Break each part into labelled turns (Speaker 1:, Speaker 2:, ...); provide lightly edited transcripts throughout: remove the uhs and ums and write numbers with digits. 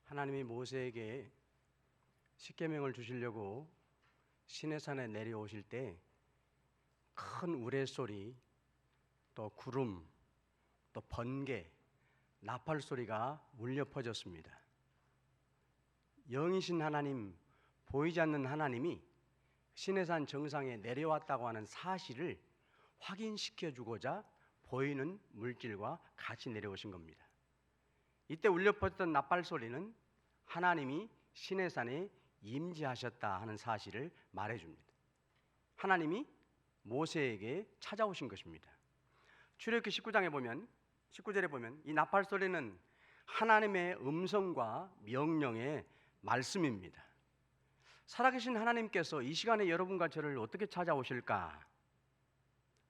Speaker 1: 하나님이 모세에게 십계명을 주시려고 시내산에 내려오실 때 큰 우레소리, 또 구름, 또 번개, 나팔 소리가 울려 퍼졌습니다. 영이신 하나님, 보이지 않는 하나님이 시내산 정상에 내려왔다고 하는 사실을 확인시켜 주고자 보이는 물질과 같이 내려오신 겁니다. 이때 울려 퍼졌던 나팔 소리는 하나님이 시내산에 임재하셨다 하는 사실을 말해줍니다. 하나님이 모세에게 찾아오신 것입니다. 출애굽기 19절에 보면 이 나팔 소리는 하나님의 음성과 명령의 말씀입니다. 살아계신 하나님께서 이 시간에 여러분과 저를 어떻게 찾아오실까?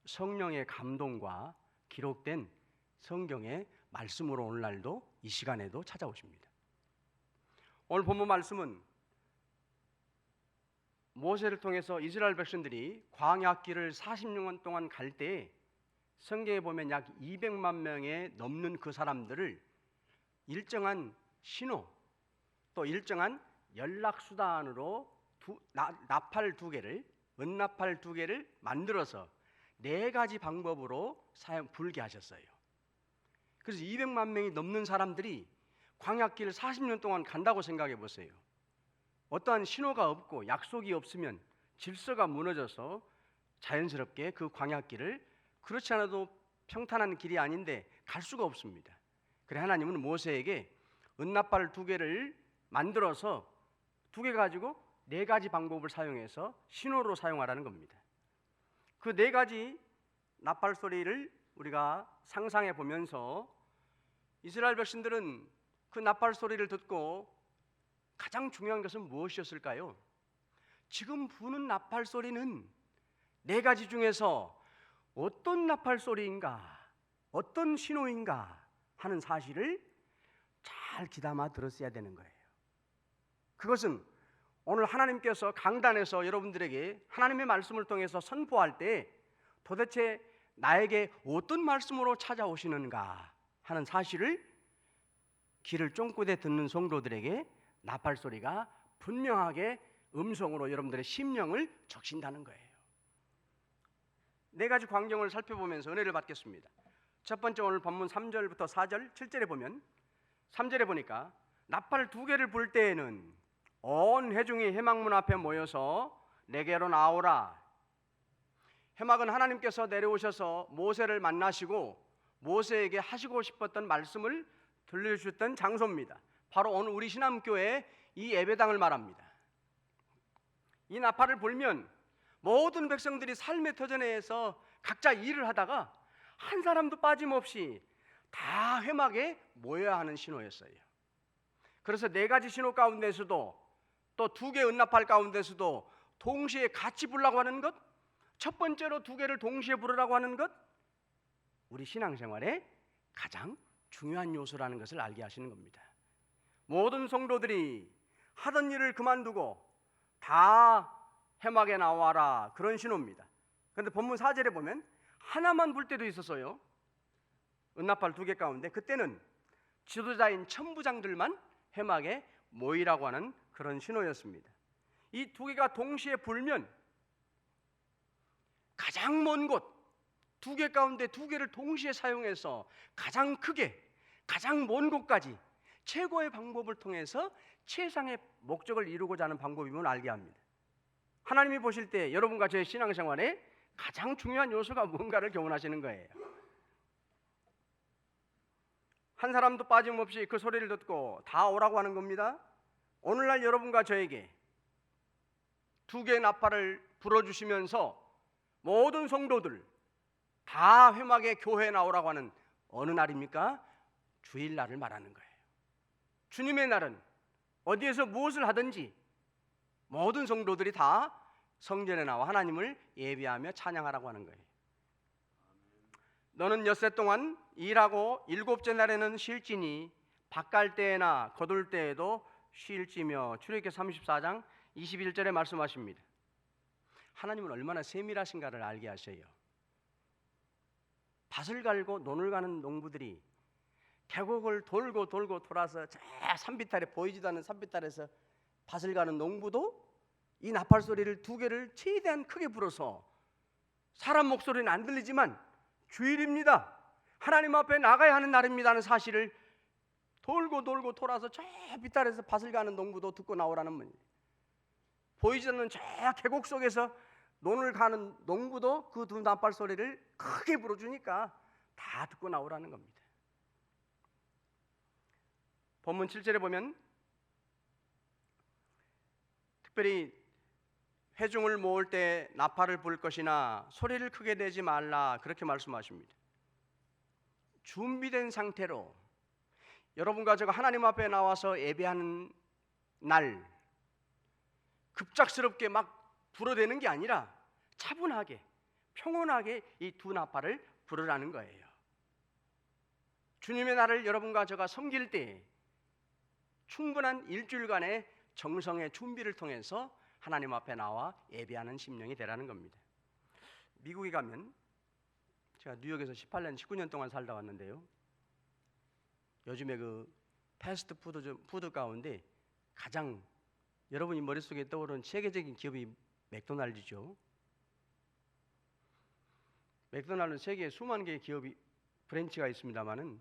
Speaker 1: 성령의 감동과 기록된 성경의 말씀으로 오늘날도 이 시간에도 찾아오십니다. 오늘 본문 말씀은 모세를 통해서 이스라엘 백성들이 광야길을 46년 동안 갈 때 성경에 보면 약 200만 명에 넘는 그 사람들을 일정한 신호 또 일정한 연락수단으로 나팔 두 개를, 은나팔 두 개를 만들어서 4가지 방법으로 불게 하셨어요. 그래서 200만 명이 넘는 사람들이 광야길을 40년 동안 간다고 생각해 보세요. 어떠한 신호가 없고 약속이 없으면 질서가 무너져서 자연스럽게 그 광야길을, 그렇지 않아도 평탄한 길이 아닌데 갈 수가 없습니다. 그래 하나님은 모세에게 은나팔 2개를 만들어서 2개 가지고 4가지 방법을 사용해서 신호로 사용하라는 겁니다. 그 4가지 나팔 소리를 우리가 상상해 보면서 이스라엘 백성들은 그 나팔 소리를 듣고 가장 중요한 것은 무엇이었을까요? 지금 부는 나팔 소리는 4가지 중에서 어떤 나팔 소리인가, 어떤 신호인가 하는 사실을 잘 귀담아 들었어야 되는 거예요. 그것은 오늘 하나님께서 강단에서 여러분들에게 하나님의 말씀을 통해서 선포할 때 도대체 나에게 어떤 말씀으로 찾아오시는가 하는 사실을 귀를 쫑긋에 듣는 성도들에게 나팔 소리가 분명하게 음성으로 여러분들의 심령을 적신다는 거예요. 4가지 광경을 살펴보면서 은혜를 받겠습니다. 첫 번째, 오늘 본문 3절부터 4절, 7절에 보면 3절에 보니까 나팔 2개를 불 때에는 온 회중이 회막문 앞에 모여서 내게로 나오라. 회막은 하나님께서 내려오셔서 모세를 만나시고 모세에게 하시고 싶었던 말씀을 들려주셨던 장소입니다. 바로 오늘 우리 신암교회 이 예배당을 말합니다. 이 나팔을 불면 모든 백성들이 삶의 터전에서 각자 일을 하다가 한 사람도 빠짐없이 다 회막에 모여야 하는 신호였어요. 그래서 4가지 신호 가운데서도 또 2개 은나팔 가운데서도 동시에 같이 부르라고 하는 것, 첫 번째로 2개를 동시에 부르라고 하는 것, 우리 신앙생활의 가장 중요한 요소라는 것을 알게 하시는 겁니다. 모든 성도들이 하던 일을 그만두고 다 회막에 나와라, 그런 신호입니다. 그런데 본문 4절에 보면 하나만 불 때도 있었어요. 은나팔 2개 가운데 그때는 지도자인 천부장들만 회막에 모이라고 하는 그런 신호였습니다. 이 2개가 동시에 불면 가장 먼 곳, 2개 가운데 2개를 동시에 사용해서 가장 크게, 가장 먼 곳까지 최고의 방법을 통해서 최상의 목적을 이루고자 하는 방법임을 알게 합니다. 하나님이 보실 때 여러분과 저의 신앙생활에 가장 중요한 요소가 뭔가를 교훈하시는 거예요. 한 사람도 빠짐없이 그 소리를 듣고 다 오라고 하는 겁니다. 오늘날 여러분과 저에게 2개의 나팔을 불어주시면서 모든 성도들 다 회막에 교회에 나오라고 하는 어느 날입니까? 주일날을 말하는 거예요. 주님의 날은 어디에서 무엇을 하든지 모든 성도들이 다 성전에 나와 하나님을 예배하며 찬양하라고 하는 거예요. 너는 엿새 동안 일하고 7째 날에는 쉴지니 밭갈 때나 거둘 때에도 쉴지며. 출애굽기 34장 21절에 말씀하십니다. 하나님은 얼마나 세밀하신가를 알게 하셔요. 밭을 갈고 논을 가는 농부들이 계곡을 돌고 돌아서 저 산비탈에 보이지도 않는 산비탈에서 밭을 가는 농부도 이 나팔 소리를 두 개를 최대한 크게 불어서 사람 목소리는 안 들리지만 주일입니다, 하나님 앞에 나가야 하는 날입니다 하는 사실을 돌고 돌아서 저 비탈에서 밭을 가는 농부도 듣고 나오라는 말이에요. 보이지 않는 저 계곡 속에서 논을 가는 농부도 그 두 나팔 소리를 크게 불어주니까 다 듣고 나오라는 겁니다. 본문 7절에 보면 특별히 회중을 모을 때 나팔을 불 것이나 소리를 크게 내지 말라 그렇게 말씀하십니다. 준비된 상태로 여러분과 제가 하나님 앞에 나와서 예배하는 날 급작스럽게 막 불어대는 게 아니라 차분하게 평온하게 이 두 나팔을 부르라는 거예요. 주님의 날을 여러분과 제가 섬길 때 충분한 일주일간의 정성의 준비를 통해서 하나님 앞에 나와 예배하는 심령이 되라는 겁니다. 미국에 가면 제가 뉴욕에서 18년, 19년 동안 살다 왔는데요. 요즘에 그 패스트푸드 가운데 가장 여러분이 머릿속에 떠오르는 세계적인 기업이 맥도날드죠. 맥도날드는 세계에 수만 개의 기업이 브랜치가 있습니다만은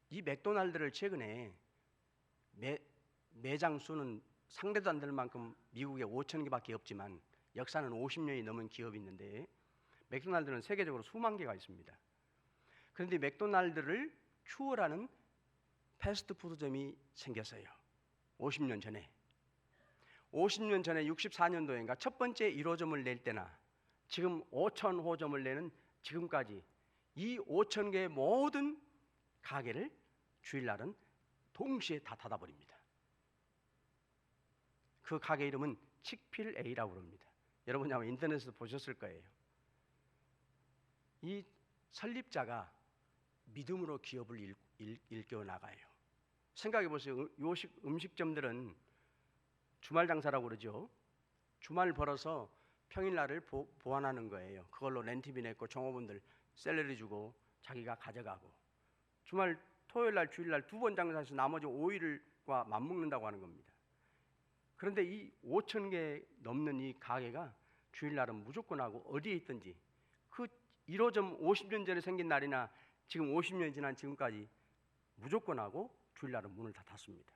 Speaker 1: 이 맥도날드를 최근에 매장 수는 상대도 안 될 만큼 미국에 5천 개밖에 없지만 역사는 50년이 넘은 기업이 있는데 맥도날드는 세계적으로 수만 개가 있습니다. 그런데 맥도날드를 추월하는 패스트푸드점이 생겼어요. 50년 전에 64년도인가 첫 번째 1호점을 낼 때나 지금 5,000호점을 내는 지금까지 이 5천 개의 모든 가게를 주일날은 동시에 다 닫아버립니다. 그 가게 이름은 칙필A라고 합니다. 여러분이 아마 인터넷에서 보셨을 거예요. 이 설립자가 믿음으로 기업을 일깨워 나가요. 생각해 보세요. 요식 음식점들은 주말 장사라고 그러죠. 주말 벌어서 평일날을 보완하는 거예요. 그걸로 렌트비 냈고 종업원들 샐러리 주고 자기가 가져가고 주말 토요일날 주일날 두 번 장사해서 나머지 5일과 맞먹는다고 하는 겁니다. 그런데 이 5천 개 넘는 이 가게가 주일날은 무조건 하고 어디에 있든지 그 1호점 50년 전에 생긴 날이나 지금 50년이 지난 지금까지 무조건 하고 주일날은 문을 다 닫습니다.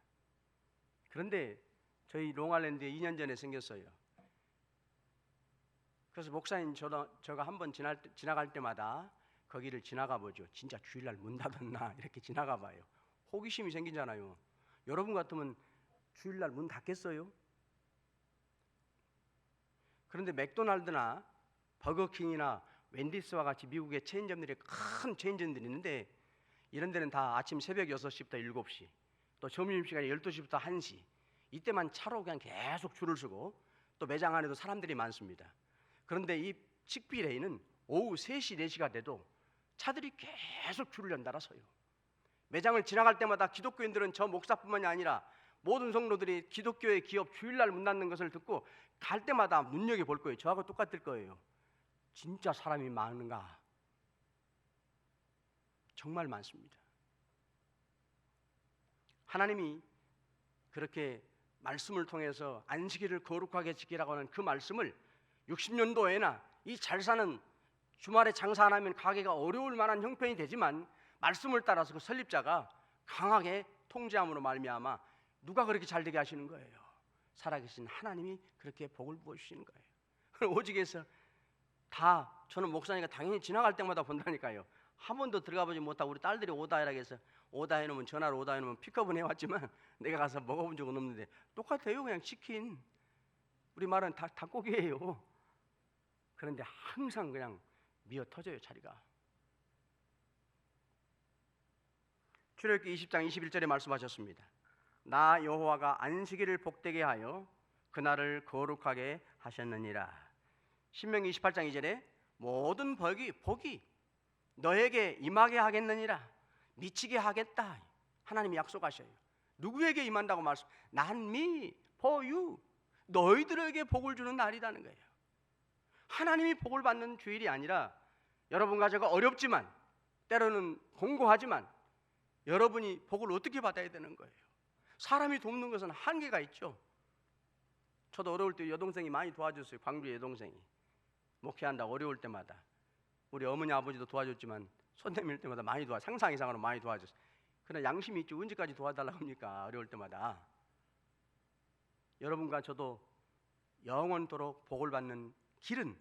Speaker 1: 그런데 저희 롱아일랜드에 2년 전에 생겼어요. 그래서 목사님 저가 한번 지나갈 때마다 거기를 지나가 보죠. 진짜 주일날 문 닫았나 이렇게 지나가 봐요. 호기심이 생기잖아요. 여러분 같으면 주일날 문 닫겠어요? 그런데 맥도날드나 버거킹이나 웬디스와 같이 미국의 체인점들이 큰 체인점들이 있는데 이런 데는 다 아침 새벽 6시부터 7시 또 점심시간에 12시부터 1시 이때만 차로 그냥 계속 줄을 서고 또 매장 안에도 사람들이 많습니다. 그런데 이 칙필에이는 오후 3시, 4시가 돼도 차들이 계속 줄을 연달아 서요. 매장을 지나갈 때마다 기독교인들은 저 목사뿐만이 아니라 모든 성도들이 기독교의 기업 주일날 문 닫는 것을 듣고 갈 때마다 눈여겨볼 거예요. 저하고 똑같을 거예요. 진짜 사람이 많은가? 정말 많습니다. 하나님이 그렇게 말씀을 통해서 안식일을 거룩하게 지키라고 하는 그 말씀을 60년도에나 이 잘 사는 주말에 장사 안 하면 가게가 어려울 만한 형편이 되지만 말씀을 따라서 그 설립자가 강하게 통제함으로 말미암아 누가 그렇게 잘 되게 하시는 거예요? 살아계신 하나님이 그렇게 복을 부어주시는 거예요. 오직에서 다 저는 목사니까 당연히 지나갈 때마다 본다니까요. 한 번도 들어가 보지 못하고 우리 딸들이 오다해라고 해서 오다해놓으면 전화로 오다해놓으면 픽업은 해왔지만 내가 가서 먹어본 적은 없는데 똑같아요. 그냥 치킨 우리 말은 닭고기예요. 그런데 항상 그냥 미어 터져요. 자리가. 출애굽기 20장 21절에 말씀하셨습니다. 나 여호와가 안식일을 복되게 하여 그날을 거룩하게 하셨느니라. 신명기 28장 2절에 모든 복이 너에게 임하게 하겠느니라. 미치게 하겠다. 하나님이 약속하셔요. 누구에게 임한다고 말씀? 난 me, for you. 너희들에게 복을 주는 날이라는 거예요. 하나님이 복을 받는 주일이 아니라 여러분과 제가 어렵지만 때로는 공고하지만 여러분이 복을 어떻게 받아야 되는 거예요? 사람이 돕는 것은 한계가 있죠. 저도 어려울 때 여동생이 많이 도와줬어요. 광주 여동생이 목회한다고 어려울 때마다. 우리 어머니 아버지도 도와줬지만 손 내밀 때마다 많이 상상 이상으로 많이 도와줬어요. 그러나 양심이 있죠. 언제까지 도와달라고 합니까? 어려울 때마다. 여러분과 저도 영원토록 복을 받는 길은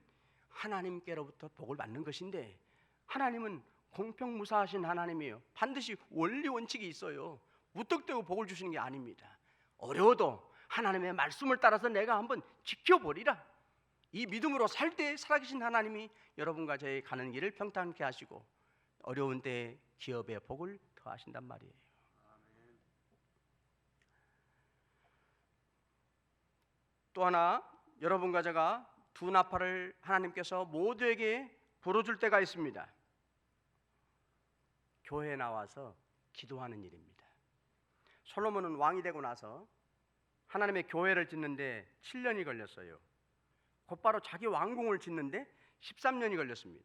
Speaker 1: 하나님께로부터 복을 받는 것인데, 하나님은 공평무사하신 하나님이에요. 반드시 원리 원칙이 있어요. 무턱대고 복을 주시는 게 아닙니다. 어려워도 하나님의 말씀을 따라서 내가 한번 지켜보리라, 이 믿음으로 살 때 살아계신 하나님이 여러분과 저의 가는 길을 평탄케 하시고 어려운 때에 기업의 복을 더하신단 말이에요. 또 하나, 여러분과 제가 두 나팔을 하나님께서 모두에게 불어줄 때가 있습니다. 교회에 나와서 기도하는 일입니다. 솔로몬은 왕이 되고 나서 하나님의 교회를 짓는데 7년이 걸렸어요. 곧바로 자기 왕궁을 짓는데 13년이 걸렸습니다.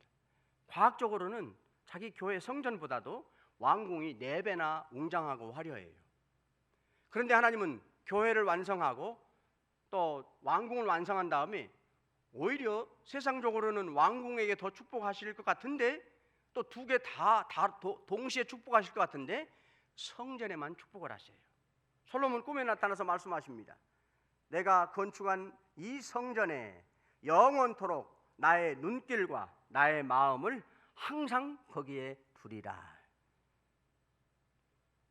Speaker 1: 과학적으로는 자기 교회 성전보다도 왕궁이 4배나 웅장하고 화려해요. 그런데 하나님은 교회를 완성하고 또 왕궁을 완성한 다음에 오히려 세상적으로는 왕궁에게 더 축복하실 것 같은데, 또 두 개 다 동시에 축복하실 것 같은데 성전에만 축복을 하셔요. 솔로몬 꿈에 나타나서 말씀하십니다. 내가 건축한 이 성전에 영원토록 나의 눈길과 나의 마음을 항상 거기에 두리라.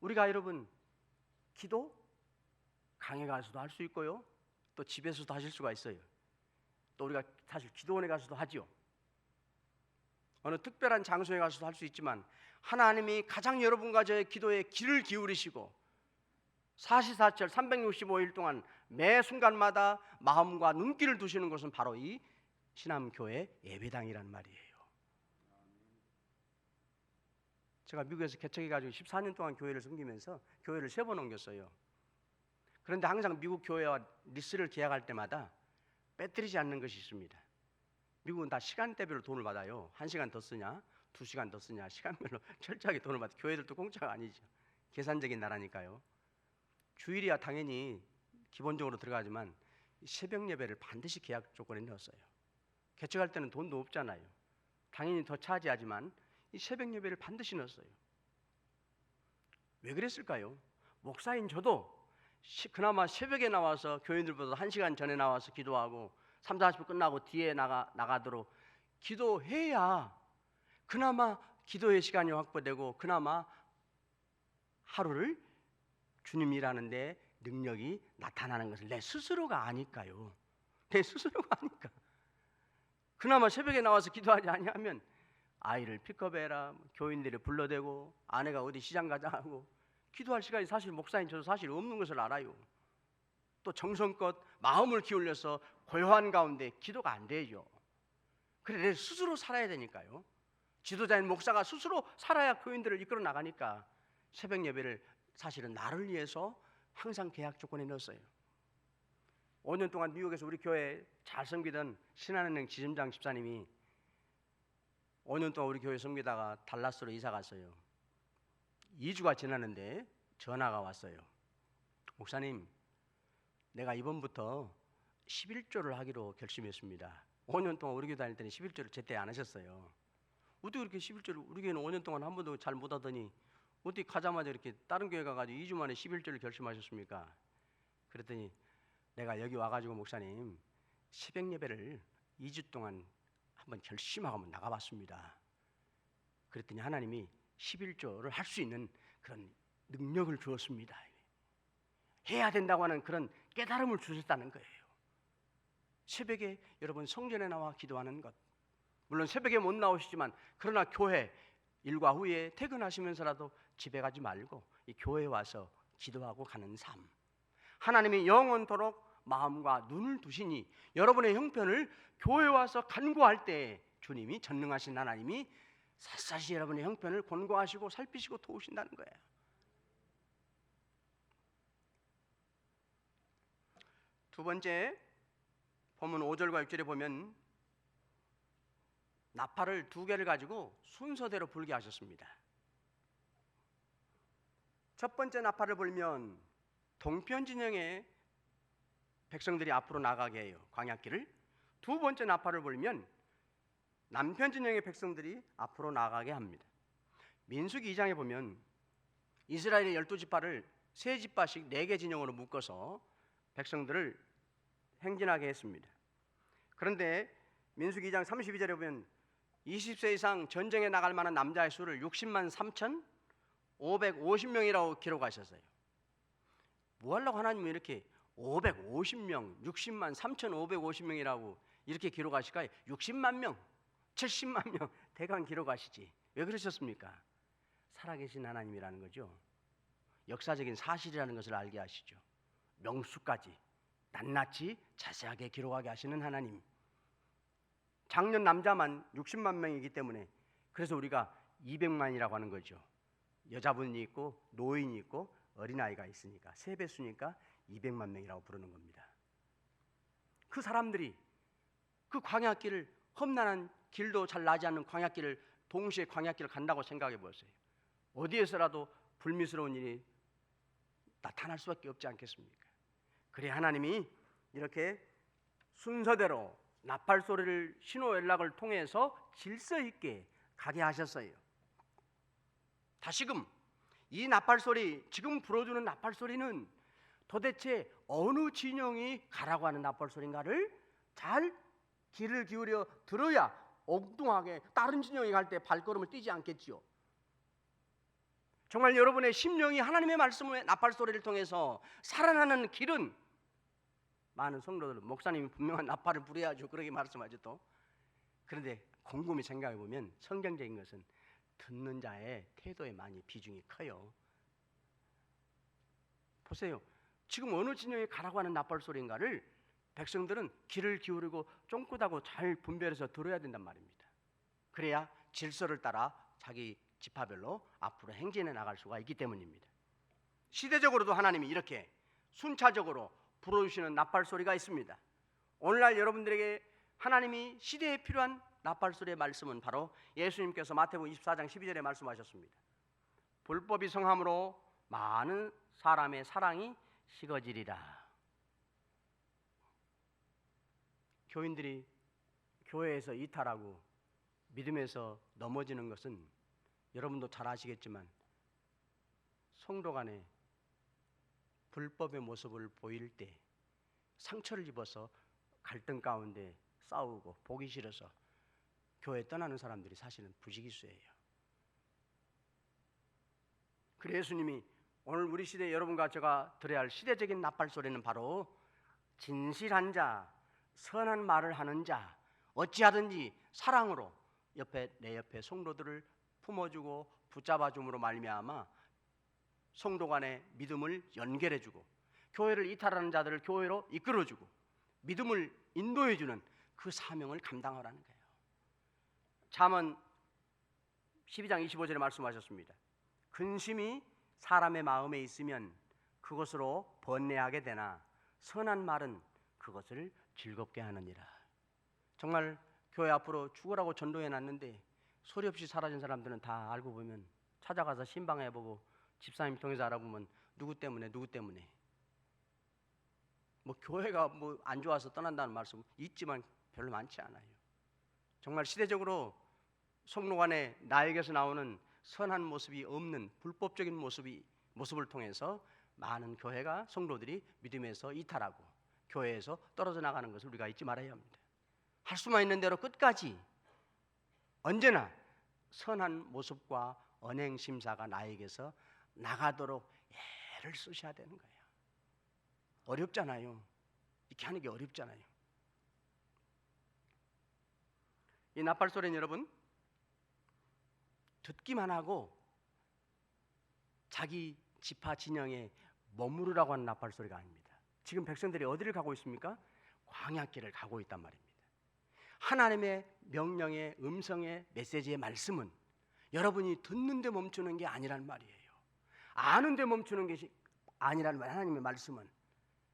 Speaker 1: 우리가 여러분 기도 강에 가서도 할 수 있고요, 또 집에서도 하실 수가 있어요. 또 우리가 사실 기도원에 가서도 하죠. 어느 특별한 장소에 가서도 할 수 있지만 하나님이 가장 여러분과 저의 기도에 귀를 기울이시고 44철 365일 동안 매 순간마다 마음과 눈길을 두시는 것은 바로 이 신암교회 예배당이란 말이에요. 제가 미국에서 개척해가지고 14년 동안 교회를 섬기면서 교회를 3번 옮겼어요. 그런데 항상 미국 교회와 리스를 계약할 때마다 빼뜨리지 않는 것이 있습니다. 미국은 다 시간대별로 돈을 받아요. 1시간 더 쓰냐, 2시간 더 쓰냐, 시간별로 철저하게 돈을 받아요. 교회들도 공짜가 아니죠. 계산적인 나라니까요. 주일이야 당연히 기본적으로 들어가지만 새벽 예배를 반드시 계약 조건에 넣었어요. 개척할 때는 돈도 없잖아요. 당연히 더 차지하지만 이 새벽 예배를 반드시 넣었어요. 왜 그랬을까요? 목사인 저도 그나마 새벽에 나와서 교인들보다 1시간 전에 나와서 기도하고 3, 40분 끝나고 뒤에 나가도록 기도해야 그나마 기도의 시간이 확보되고 그나마 하루를 주님 일하는데 능력이 나타나는 것을 내 스스로가 아니까요. 내 스스로가 아니까. 그나마 새벽에 나와서 기도하지 아니하면 아이를 픽업해라, 교인들이 불러대고 아내가 어디 시장 가자 하고 기도할 시간이 사실 목사인 저도 사실 없는 것을 알아요. 또 정성껏 마음을 기울여서 고요한 가운데 기도가 안 되죠. 그래 내 스스로 살아야 되니까요. 지도자인 목사가 스스로 살아야 교인들을 이끌어 나가니까 새벽 예배를 사실은 나를 위해서 항상 계약 조건에 넣었어요. 5년 동안 미국에서 우리 교회 잘 섬기던 신한은행 지점장 집사님이 5년 동안 우리 교회 섬기다가 달라스로 이사 갔어요. 2주가 지났는데 전화가 왔어요. 목사님, 내가 이번부터 11조를 하기로 결심했습니다. 5년 동안 우리 교회 다닐 때는 11조를 제때 안 하셨어요. 어떻게 그렇게 11조를, 우리 교회는 5년 동안 한 번도 잘 못 하더니 어떻게 가자마자 이렇게 다른 교회 가가지고 2주 만에 11조를 결심하셨습니까? 그랬더니 내가 여기 와가지고 목사님 새벽 예배를 2주 동안 한번 결심하고 한번 나가봤습니다. 그랬더니 하나님이 11조를 할 수 있는 그런 능력을 주었습니다. 해야 된다고 하는 그런 깨달음을 주셨다는 거예요. 새벽에 여러분 성전에 나와 기도하는 것, 물론 새벽에 못 나오시지만 그러나 교회 일과 후에 퇴근하시면서라도 집에 가지 말고 이 교회에 와서 기도하고 가는 삶, 하나님이 영원토록 마음과 눈을 두시니 여러분의 형편을 교회에 와서 간구할 때 주님이 전능하신 하나님이 샅샅이 여러분의 형편을 권고하시고 살피시고 도우신다는 거예요. 두 번째, 본문 5절과 6절에 보면 나팔을 2개를 가지고 순서대로 불게 하셨습니다. 첫 번째 나팔을 불면 동편 진영의 백성들이 앞으로 나가게 해요, 광야길을. 두 번째 나팔을 불면 남편 진영의 백성들이 앞으로 나가게 합니다. 민수기 2장에 보면 이스라엘의 12지파를 3지파씩 4개 진영으로 묶어서 백성들을 행진하게 했습니다. 그런데 민수기 2장 32절에 보면 20세 이상 전쟁에 나갈 만한 남자의 수를 60만 3,550명이라고 기록하셨어요. 뭐 하려고 하나님은 이렇게 550명, 60만 3,550명이라고 이렇게 기록하실까요? 60만 명, 70만 명 대강 기록하시지. 왜 그러셨습니까? 살아계신 하나님이라는 거죠. 역사적인 사실이라는 것을 알게 하시죠. 명수까지 낱낱이 자세하게 기록하게 하시는 하나님. 작년 남자만 60만 명이기 때문에 그래서 우리가 200만이라고 하는 거죠. 여자분이 있고 노인이 있고 어린아이가 있으니까 3배수니까 200만 명이라고 부르는 겁니다. 그 사람들이 그 광야길을, 험난한 길도 잘 나지 않는 광야길을 동시에 광야길을 간다고 생각해 보세요. 어디에서라도 불미스러운 일이 나타날 수밖에 없지 않겠습니까? 그래 하나님이 이렇게 순서대로 나팔 소리를 신호 연락을 통해서 질서 있게 가게 하셨어요. 다시금 이 나팔 소리, 지금 불어주는 나팔 소리는 도대체 어느 진영이 가라고 하는 나팔 소리인가를 잘 귀를 기울여 들어야 엉뚱하게 다른 진영이 갈 때 발걸음을 띄지 않겠지요. 정말 여러분의 심령이 하나님의 말씀의 나팔 소리를 통해서 살아나는 길은, 많은 성도들은 목사님이 분명한 나팔을 불어야죠 그렇게 말씀하죠 또. 그런데 곰곰이 생각해 보면 성경적인 것은 듣는 자의 태도에 많이 비중이 커요. 보세요. 지금 어느 진영에 가라고 하는 나팔 소리인가를 백성들은 귀를 기울이고 쫑긋하고 잘 분별해서 들어야 된단 말입니다. 그래야 질서를 따라 자기 지파별로 앞으로 행진해 나갈 수가 있기 때문입니다. 시대적으로도 하나님이 이렇게 순차적으로 불어주시는 나팔 소리가 있습니다. 오늘날 여러분들에게 하나님이 시대에 필요한 나팔 소리의 말씀은 바로 예수님께서 마태복음 24장 12절에 말씀하셨습니다. 불법이 성함으로 많은 사람의 사랑이 식어지리라. 교인들이 교회에서 이탈하고 믿음에서 넘어지는 것은 여러분도 잘 아시겠지만 성도 간에 불법의 모습을 보일 때 상처를 입어서 갈등 가운데 싸우고 보기 싫어서 교회 떠나는 사람들이 사실은 부지기수예요. 그래 예수님이 오늘 우리 시대 여러분과 제가 들어야 할 시대적인 나팔 소리는 바로 진실한 자, 선한 말을 하는 자, 어찌하든지 사랑으로 내 옆에 성도들을 품어주고 붙잡아줌으로 말미암아 성도 간의 믿음을 연결해주고 교회를 이탈하는 자들을 교회로 이끌어주고 믿음을 인도해주는 그 사명을 감당하라는 거예요. 잠언 12장 25절에 말씀하셨습니다. 근심이 사람의 마음에 있으면 그것으로 번뇌하게 되나 선한 말은 그것을 즐겁게 하느니라. 정말 교회 앞으로 죽으라고 전도해놨는데 소리 없이 사라진 사람들은 다 알고 보면 찾아가서 신방해보고 집사님 통해서 알아보면 누구 때문에 뭐 교회가 뭐 안 좋아서 떠난다는 말씀 있지만 별로 많지 않아요. 정말 시대적으로 성로간에 나에게서 나오는 선한 모습이 없는 불법적인 모습을 통해서 많은 교회가 성도들이 믿음에서 이탈하고 교회에서 떨어져 나가는 것을 우리가 잊지 말아야 합니다. 할 수만 있는 대로 끝까지 언제나 선한 모습과 언행 심사가 나에게서 나가도록 애를 쓰셔야 되는 거예요. 어렵잖아요. 이렇게 하는 게 어렵잖아요. 이 나팔 소리는 여러분 듣기만 하고 자기 지파 진영에 머무르라고 하는 나팔 소리가 아닙니다. 지금 백성들이 어디를 가고 있습니까? 광야길을 가고 있단 말입니다. 하나님의 명령의 음성의 메시지의 말씀은 여러분이 듣는데 멈추는 게 아니란 말이에요. 아는데 멈추는 것이 아니란 말이에요. 하나님의 말씀은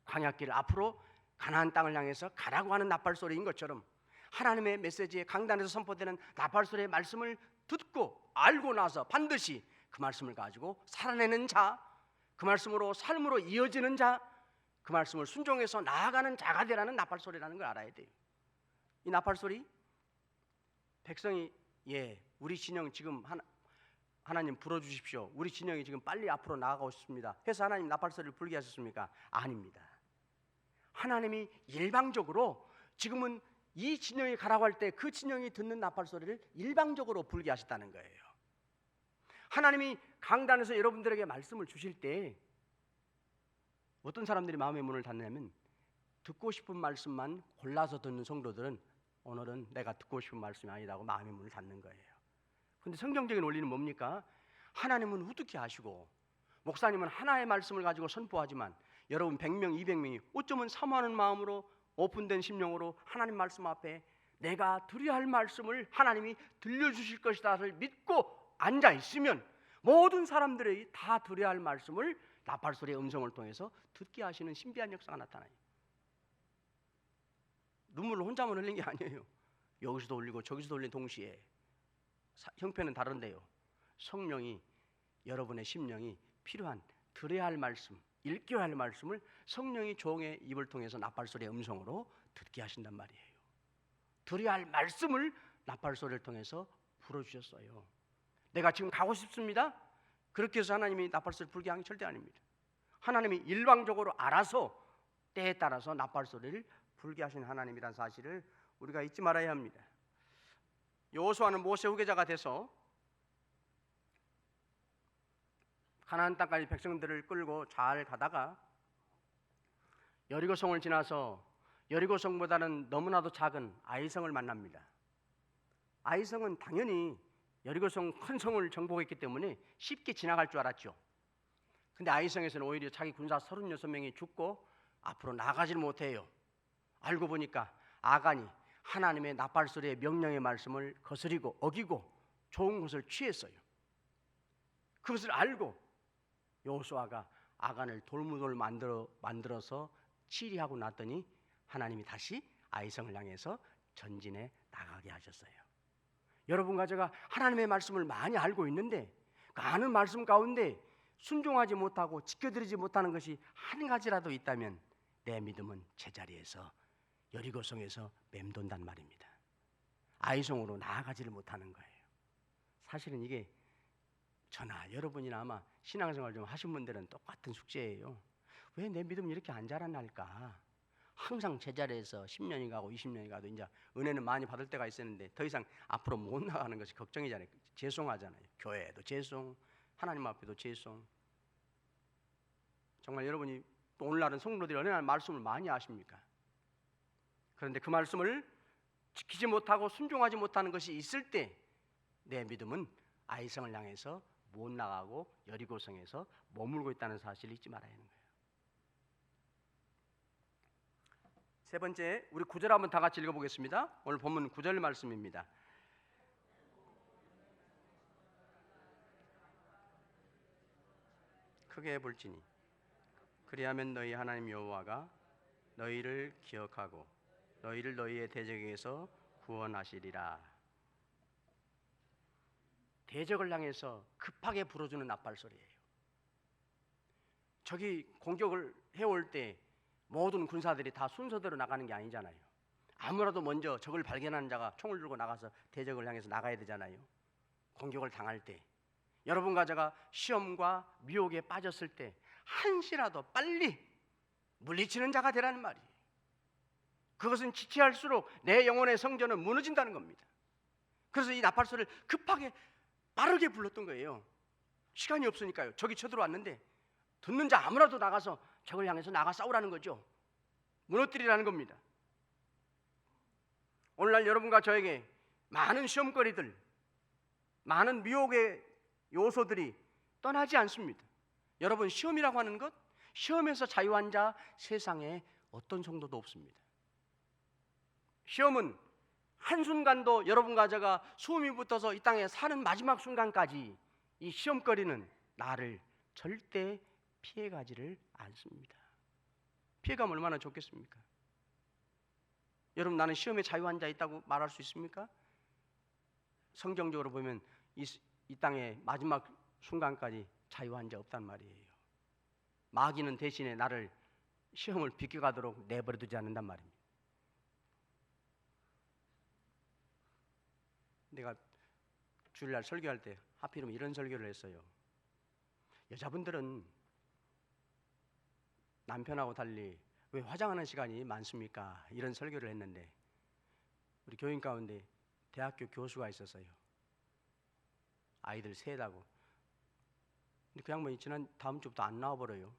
Speaker 1: 광야길을 앞으로 가나안 땅을 향해서 가라고 하는 나팔 소리인 것처럼 하나님의 메시지에 강단에서 선포되는 나팔소리의 말씀을 듣고 알고 나서 반드시 그 말씀을 가지고 살아내는 자, 그 말씀으로 삶으로 이어지는 자, 그 말씀을 순종해서 나아가는 자가 되라는 나팔소리라는 걸 알아야 돼요. 이 나팔소리, 백성이 우리 진영 지금 하나님 불어주십시오, 우리 진영이 지금 빨리 앞으로 나아가고 싶습니다 해서 하나님 나팔소리를 불게 하셨습니까? 아닙니다. 하나님이 일방적으로 지금은 이 진영이 가라고 할 때 그 진영이 듣는 나팔소리를 일방적으로 불게 하셨다는 거예요. 하나님이 강단에서 여러분들에게 말씀을 주실 때 어떤 사람들이 마음의 문을 닫냐면, 듣고 싶은 말씀만 골라서 듣는 성도들은 오늘은 내가 듣고 싶은 말씀이 아니라고 마음의 문을 닫는 거예요. 그런데 성경적인 원리는 뭡니까? 하나님은 후득히 하시고 목사님은 하나의 말씀을 가지고 선포하지만 여러분 100명, 200명이 어쩌면 사모하는 마음으로 오픈된 심령으로 하나님 말씀 앞에 내가 드려야 할 말씀을 하나님이 들려주실 것이다를 믿고 앉아있으면 모든 사람들이 다 드려야 할 말씀을 나팔소리의 음성을 통해서 듣게 하시는 신비한 역사가 나타나요. 눈물을 혼자만 흘린 게 아니에요. 여기서도 흘리고 저기서도 흘린 동시에 형편은 다른데요, 성령이 여러분의 심령이 필요한 들어야 할 말씀, 읽혀야 할 말씀을 성령이 종의 입을 통해서 나팔소리의 음성으로 듣게 하신단 말이에요. 들어야 할 말씀을 나팔소리를 통해서 불어주셨어요. 내가 지금 가고 싶습니다, 그렇게 해서 하나님이 나팔소리를 불게 하는 게 절대 아닙니다. 하나님이 일방적으로 알아서 때에 따라서 나팔소리를 불게 하시는 하나님이라는 사실을 우리가 잊지 말아야 합니다. 여호수아는 모세 후계자가 돼서 가나안 땅까지 백성들을 끌고 잘 가다가 여리고성을 지나서 여리고성보다는 너무나도 작은 아이성을 만납니다. 아이성은 당연히 여리고성 큰 성을 정복했기 때문에 쉽게 지나갈 줄 알았죠. 근데 아이성에서는 오히려 자기 군사 36명이 죽고 앞으로 나가질 못해요. 알고 보니까 아간이 하나님의 나팔소리의 명령의 말씀을 거스리고 어기고 좋은 것을 취했어요. 그것을 알고 여호수아가 아간을 돌무돌 만들어서 치리하고 났더니 하나님이 다시 아이성을 향해서 전진해 나가게 하셨어요. 여러분과 제가 하나님의 말씀을 많이 알고 있는데 그 아는 말씀 가운데 순종하지 못하고 지켜드리지 못하는 것이 한 가지라도 있다면 내 믿음은 제자리에서 여리고성에서 맴돈단 말입니다. 아이성으로 나아가지를 못하는 거예요. 사실은 이게 저나 여러분이나 아마 신앙생활 좀 하신 분들은 똑같은 숙제예요. 왜 내 믿음이 이렇게 안 자라날까? 항상 제자리에서 10년이 가고 20년이 가도 이제 은혜는 많이 받을 때가 있었는데 더 이상 앞으로 못 나가는 것이 걱정이잖아요. 죄송하잖아요. 교회에도 죄송, 하나님 앞에도 죄송. 정말 여러분이 또 오늘날은 성도들이 어느 날 말씀을 많이 아십니까? 그런데 그 말씀을 지키지 못하고 순종하지 못하는 것이 있을 때 내 믿음은 아이성을 향해서 못 나가고 여리고성에서 머물고 있다는 사실을 잊지 말아야 하는 거예요. 세 번째, 우리 9절 한번 다 같이 읽어보겠습니다. 오늘 본문 9절 말씀입니다. 크게 볼지니 그리하면 너희 하나님 여호와가 너희를 기억하고 너희를 너희의 대적에게서 구원하시리라. 대적을 향해서 급하게 불어주는 나팔소리예요. 적이 공격을 해올 때 모든 군사들이 다 순서대로 나가는 게 아니잖아요. 아무라도 먼저 적을 발견하는 자가 총을 들고 나가서 대적을 향해서 나가야 되잖아요. 공격을 당할 때 여러분과 제가 시험과 미혹에 빠졌을 때 한시라도 빨리 물리치는 자가 되라는 말이에요. 그것은 지체할수록 내 영혼의 성전은 무너진다는 겁니다. 그래서 이 나팔소리를 급하게 빠르게 불렀던 거예요. 시간이 없으니까요. 적이 쳐들어왔는데 듣는 자 아무라도 나가서 적을 향해서 나가 싸우라는 거죠. 무너뜨리라는 겁니다. 오늘날 여러분과 저에게 많은 시험거리들, 많은 미혹의 요소들이 떠나지 않습니다. 여러분, 시험이라고 하는 것, 시험에서 자유한 자 세상에 어떤 성도도 없습니다. 시험은 한순간도 여러분과 제가 숨이 붙어서 이 땅에 사는 마지막 순간까지 이 시험거리는 나를 절대 피해가지를 않습니다. 피해가면 얼마나 좋겠습니까? 여러분, 나는 시험에 자유한 자 있다고 말할 수 있습니까? 성경적으로 보면 이 땅의 마지막 순간까지 자유한 자 없단 말이에요. 마귀는 대신에 나를 시험을 비껴가도록 내버려 두지 않는단 말입니다. 내가 주일날 설교할 때 하필이면 이런 설교를 했어요. 여자분들은 남편하고 달리 왜 화장하는 시간이 많습니까? 이런 설교를 했는데 우리 교인 가운데 대학교 교수가 있었어요. 아이들 셋하고. 근데 그 양반이 지난 다음 주부터 안 나와버려요.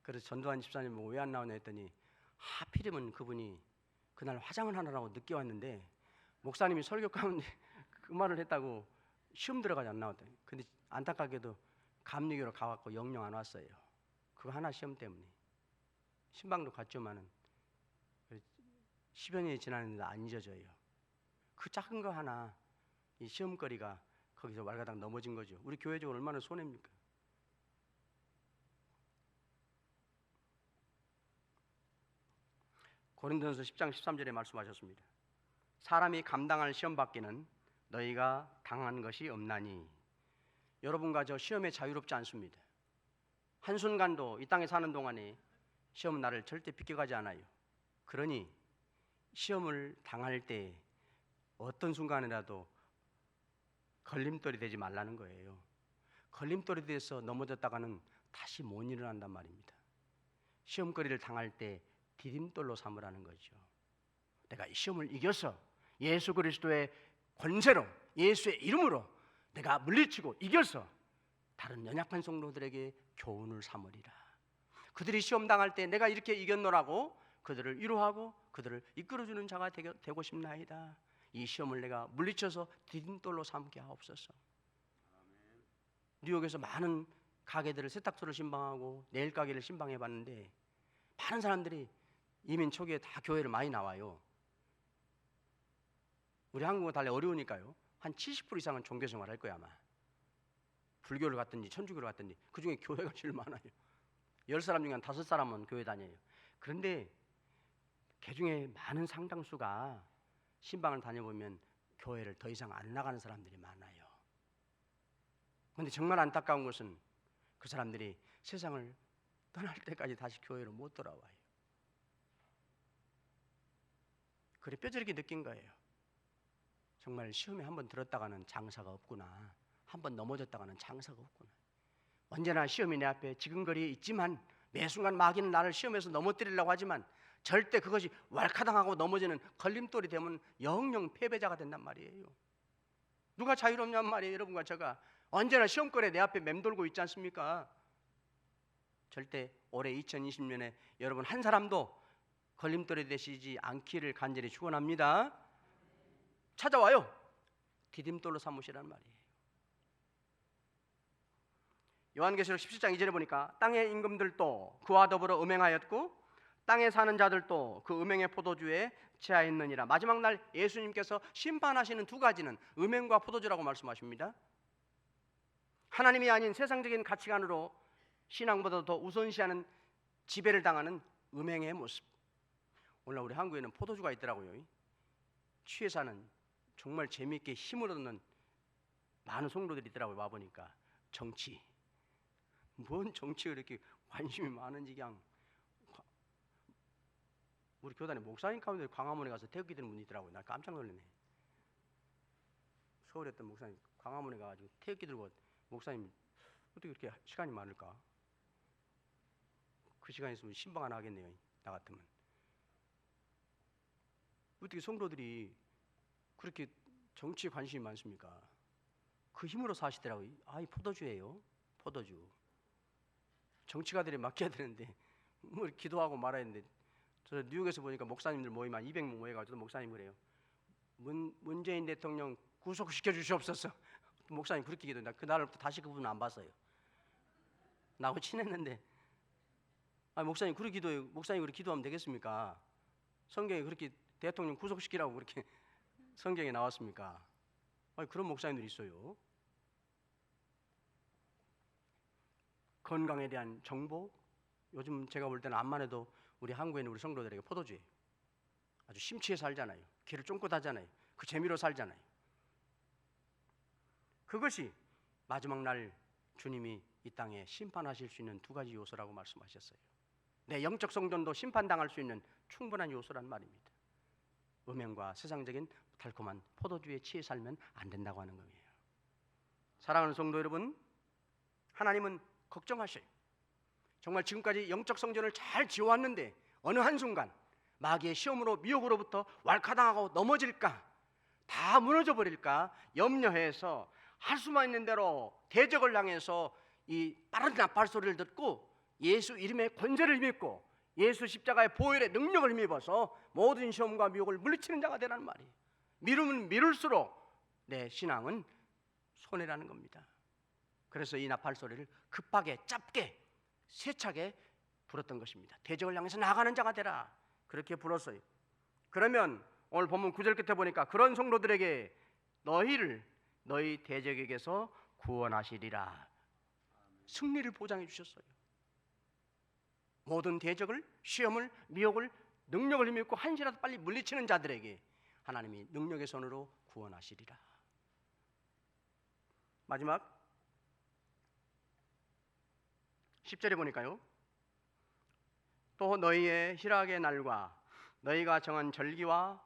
Speaker 1: 그래서 전두환 집사님 보고 왜 안 나오냐 했더니 하필이면 그분이 그날 화장을 하느라고 늦게 왔는데 목사님이 설교 가운데 그 말을 했다고 시험 들어가지 안 나왔다. 근데 안타깝게도 감리교로 가갖고 영영 안 왔어요. 그거 하나 시험 때문에. 신방도 갔지만은 10여 년이 지났는데 안 잊어져요. 그 작은 거 하나, 이 시험거리가 거기서 왈가닥 넘어진 거죠. 우리 교회적으로 얼마나 손해입니까? 고린도전서 10장 13절에 말씀하셨습니다. 사람이 감당할 시험 받기는 너희가 당한 것이 없나니. 여러분과 저 시험에 자유롭지 않습니다. 한순간도 이 땅에 사는 동안에 시험은 나를 절대 비껴가지 않아요. 그러니 시험을 당할 때 어떤 순간이라도 걸림돌이 되지 말라는 거예요. 걸림돌이 돼서 넘어졌다가는 다시 못 일어난단 말입니다. 시험거리를 당할 때 디딤돌로 삼으라는 거죠. 내가 이 시험을 이겨서 예수 그리스도의 권세로, 예수의 이름으로 내가 물리치고 이겨서 다른 연약한 성도들에게 교훈을 삼으리라. 그들이 시험 당할 때 내가 이렇게 이겼노라고 그들을 위로하고 그들을 이끌어주는 자가 되고 싶나이다. 이 시험을 내가 물리쳐서 디딤돌로 삼게 하옵소서. 뉴욕에서 많은 가게들을, 세탁소를 신방하고 네일 가게를 신방해 봤는데 많은 사람들이 이민 초기에 다 교회를 많이 나와요. 우리 한국은 달리 어려우니까요. 한 70% 이상은 종교생활 할 거야 아마. 불교를 갔든지 천주교를 갔든지 그중에 교회가 제일 많아요. 10사람 중에 한 5사람은 교회 다녀요. 그런데 그 중에 많은 상당수가 신방을 다녀보면 교회를 더 이상 안 나가는 사람들이 많아요. 그런데 정말 안타까운 것은 그 사람들이 세상을 떠날 때까지 다시 교회로 못 돌아와요. 그래 뼈저리게 느낀 거예요. 정말 시험에 한번 들었다가는 장사가 없구나. 한번 넘어졌다가는 장사가 없구나. 언제나 시험이 내 앞에 지근거리에 있지만 매 순간 마귀는 나를 시험에서 넘어뜨리려고 하지만 절대 그것이 왈카당하고 넘어지는 걸림돌이 되면 영영 패배자가 된단 말이에요. 누가 자유롭냔 말이에요. 여러분과 제가 언제나 시험거리에 내 앞에 맴돌고 있지 않습니까? 절대 올해 2020년에 여러분 한 사람도 걸림돌이 되시지 않기를 간절히 축원합니다. 찾아와요. 디딤돌로 삼으시라는 말이에요. 요한계시록 17장 2절에 보니까 땅의 임금들도 그와 더불어 음행하였고 땅에 사는 자들도 그 음행의 포도주에 취하였느니라. 마지막 날 예수님께서 심판하시는 두 가지는 음행과 포도주라고 말씀하십니다. 하나님이 아닌 세상적인 가치관으로 신앙보다 더 우선시하는 지배를 당하는 음행의 모습. 오늘 우리 한국에는 포도주가 있더라고요. 취해 사는 정말 재미있게 힘을 얻는 많은 성도들이 있더라고요. 와보니까 정치, 뭔 정치에 이렇게 관심이 많은지 그냥. 우리 교단에 목사님 가운데 광화문에 가서 태극기 드는 분이 있더라고요. 나 깜짝 놀랐네. 서울에 있던 목사님 광화문에 가가지고 태극기 들고, 목사님 어떻게 그렇게 시간이 많을까? 그 시간이 있으면 신방 하나 하겠네요. 나 같으면. 어떻게 성도들이 그렇게 정치에 관심이 많습니까? 그 힘으로 사시더라고요. 이 포도주예요. 포도주. 정치가들이 맡겨야 되는데 뭐 기도하고 말아야 되는데, 저 뉴욕에서 보니까 목사님들 모임 한 200명 모여가지고 목사님 그래요. 문재인 대통령 구속시켜 주시옵소서. 목사님 그렇게 기도한다. 그날부터 다시 그분은 안 봤어요. 나하고 친했는데, 목사님 그렇게 기도해요. 목사님 그렇게 기도하면 되겠습니까? 성경에 그렇게 대통령 구속시키라고 그렇게 성경에 나왔습니까? 그런 목사님들이 있어요. 건강에 대한 정보, 요즘 제가 볼 때는 암만 해도 우리 한국에 있는 우리 성도들에게 포도주예요. 아주 심취해 살잖아요. 귀를 쫑긋 하잖아요. 그 재미로 살잖아요. 그것이 마지막 날 주님이 이 땅에 심판하실 수 있는 두 가지 요소라고 말씀하셨어요. 내 영적 성전도 심판당할 수 있는 충분한 요소란 말입니다. 음행과 세상적인 달콤한 포도주에 취해 살면 안 된다고 하는 거예요. 사랑하는 성도 여러분, 하나님은 걱정하셔요. 정말 지금까지 영적 성전을 잘 지어왔는데 어느 한순간 마귀의 시험으로 미혹으로부터 왈카당하고 넘어질까, 다 무너져 버릴까 염려해서 할 수만 있는 대로 대적을 향해서 이 빠른 나팔 소리를 듣고 예수 이름의 권세를 믿고 예수 십자가의 보혈의 능력을 힘입어서 모든 시험과 미혹을 물리치는 자가 되라는 말이에요. 미루면 미룰수록 내 신앙은 손해라는 겁니다. 그래서 이 나팔 소리를 급하게 짧게 세차게 불었던 것입니다. 대적을 향해서 나가는 자가 되라, 그렇게 불었어요. 그러면 오늘 본문 9절 끝에 보니까 그런 성도들에게 너희를 너희 대적에게서 구원하시리라, 승리를 보장해 주셨어요. 모든 대적을, 시험을, 미혹을 능력을 힘입고 한시라도 빨리 물리치는 자들에게 하나님이 능력의 손으로 구원하시리라. 마지막 10절에 보니까요, 또 너희의 희락의 날과 너희가 정한 절기와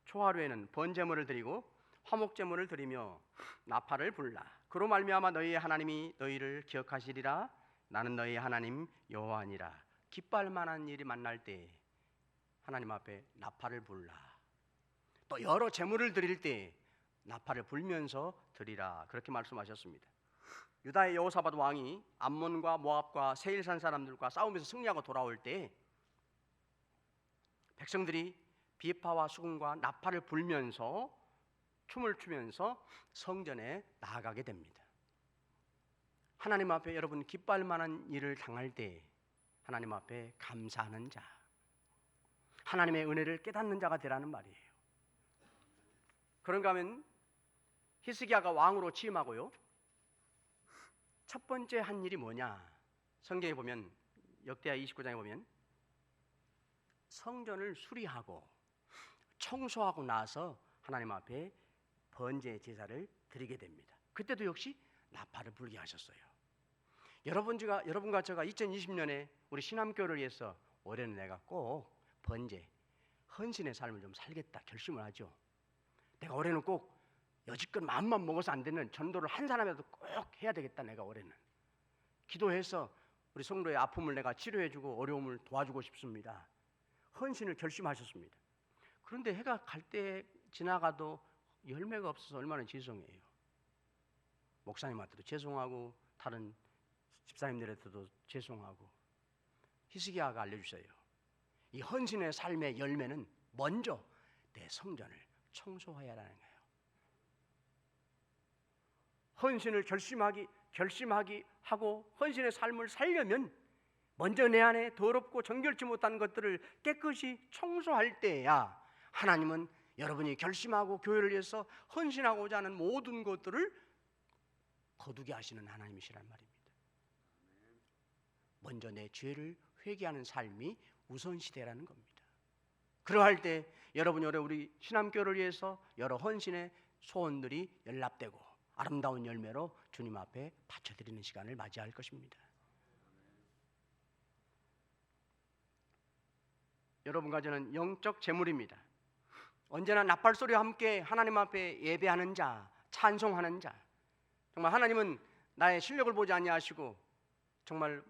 Speaker 1: 초하루에는 번제물을 드리고 화목제물을 드리며 나팔을 불라. 그로 말미암아 너희의 하나님이 너희를 기억하시리라. 나는 너희의 하나님 여호와니라. 기뻐할 만한 일이 만날 때 하나님 앞에 나팔을 불라. 또 여러 제물을 드릴 때 나팔을 불면서 드리라, 그렇게 말씀하셨습니다. 유다의 여호사밧 왕이 암몬과 모압과 세일산 사람들과 싸우면서 승리하고 돌아올 때 백성들이 비파와 수금과 나팔을 불면서 춤을 추면서 성전에 나아가게 됩니다. 하나님 앞에 여러분 기뻐할 만한 일을 당할 때 하나님 앞에 감사하는 자, 하나님의 은혜를 깨닫는 자가 되라는 말이에요. 그런가 하면 히스기야가 왕으로 취임하고요, 첫 번째 한 일이 뭐냐? 성경에 보면, 역대하 29장에 보면 성전을 수리하고 청소하고 나서 하나님 앞에 번제 제사를 드리게 됩니다. 그때도 역시 나팔을 불게 하셨어요. 여러분과 제가 2020년에 우리 신함교회를 위해서 올해는 내가 꼭 번제, 헌신의 삶을 좀 살겠다 결심을 하죠. 내가 올해는 꼭 여지껏 마음만 먹어서 안 되는 전도를 한 사람이라도 꼭 해야 되겠다. 내가 올해는 기도해서 우리 성도의 아픔을 내가 치료해주고 어려움을 도와주고 싶습니다. 헌신을 결심하셨습니다. 그런데 해가 갈 때 지나가도 열매가 없어서 얼마나 죄송해요. 목사님한테도 죄송하고 다른 집사님들한테도 죄송하고. 히스기야가 알려주세요. 이 헌신의 삶의 열매는 먼저 내 성전을 청소해야 하는 거예요. 헌신을 결심하기 하고 헌신의 삶을 살려면 먼저 내 안에 더럽고 정결치 못한 것들을 깨끗이 청소할 때야 하나님은 여러분이 결심하고 교회를 위해서 헌신하고자 하는 모든 것들을 거두게 하시는 하나님이시란 말입니다. 먼저 내 죄를 회개하는 삶이 우선시되라는 겁니다. 그러할 때 여러분이 우리 신함교회를 위해서 여러 헌신의 소원들이 연락되고 아름다운 열매로 주님 앞에 바쳐드리는 시간을 맞이할 것입니다. 여러분과 저는 영적 제물입니다. 언제나 나팔소리와 함께 하나님 앞에 예배하는 자, 찬송하는 자, 정말 하나님은 나의 실력을 보지 아니하시고 정말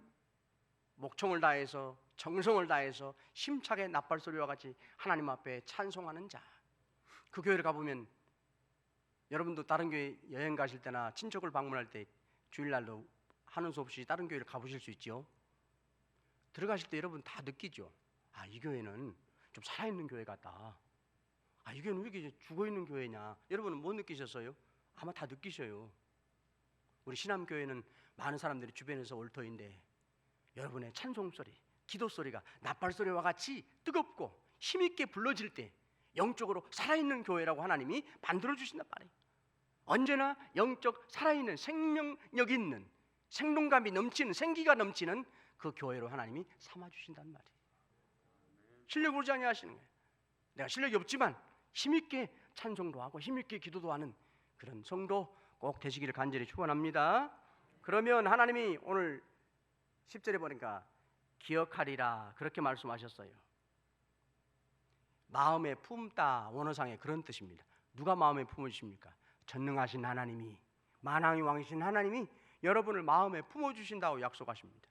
Speaker 1: 목청을 다해서 정성을 다해서 심차게 나팔소리와 같이 하나님 앞에 찬송하는 자, 그 교회를 가보면 여러분도 다른 교회 여행 가실 때나 친척을 방문할 때 주일날도 하는 수 없이 다른 교회를 가보실 수 있죠. 들어가실 때 여러분 다 느끼죠. 아, 이 교회는 좀 살아있는 교회 같다. 아, 이 교회는 왜 이렇게 죽어있는 교회냐. 여러분은 뭐 느끼셨어요? 아마 다 느끼셔요. 우리 신함교회는 많은 사람들이 주변에서 올터인데 여러분의 찬송소리, 기도소리가 나팔소리와 같이 뜨겁고 힘있게 불러질 때 영적으로 살아있는 교회라고 하나님이 만들어주신단 말이에요. 언제나 영적 살아있는 생명력 있는 생동감이 넘치는 생기가 넘치는 그 교회로 하나님이 삼아주신단 말이에요. 실력을 보지 아니하시는 거예요. 내가 실력이 없지만 힘있게 찬송도 하고 힘있게 기도도 하는 그런 성도 꼭 되시기를 간절히 축원합니다. 그러면 하나님이 오늘 10절에 보니까 기억하리라 그렇게 말씀하셨어요. 마음에 품다 원어상의 그런 뜻입니다. 누가 마음에 품어주십니까? 전능하신 하나님이, 만왕의 왕이신 하나님이 여러분을 마음에 품어주신다고 약속하십니다.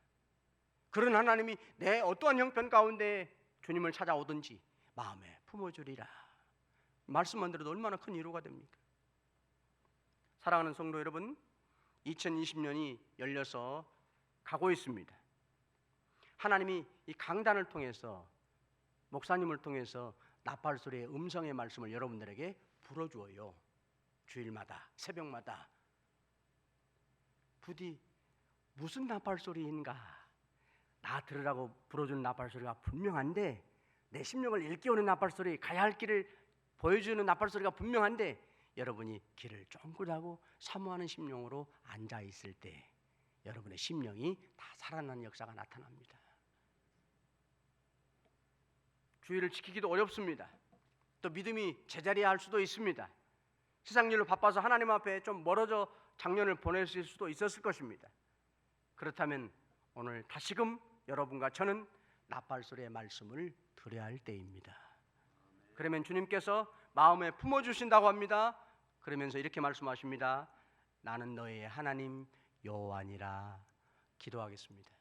Speaker 1: 그런 하나님이 내 어떠한 형편 가운데 주님을 찾아오든지 마음에 품어주리라. 말씀만 들어도 얼마나 큰 위로가 됩니까? 사랑하는 성도 여러분, 2020년이 열려서 가고 있습니다. 하나님이 이 강단을 통해서, 목사님을 통해서 나팔소리의 음성의 말씀을 여러분들에게 불어주어요. 주일마다, 새벽마다. 부디 무슨 나팔소리인가? 나 들으라고 불어주는 나팔소리가 분명한데, 내 심령을 일깨우는 나팔소리, 가야 할 길을 보여주는 나팔소리가 분명한데, 여러분이 길을 쫑긋하고 사모하는 심령으로 앉아있을 때 여러분의 심령이 다 살아나는 역사가 나타납니다. 주의를 지키기도 어렵습니다. 또 믿음이 제자리에 할 수도 있습니다. 세상 일로 바빠서 하나님 앞에 좀 멀어져 작년을 보냈을 수도 있었을 것입니다. 그렇다면 오늘 다시금 여러분과 저는 나팔소리의 말씀을 들어야 할 때입니다. 그러면 주님께서 마음에 품어주신다고 합니다. 그러면서 이렇게 말씀하십니다. 나는 너의 하나님 여호와니라. 기도하겠습니다.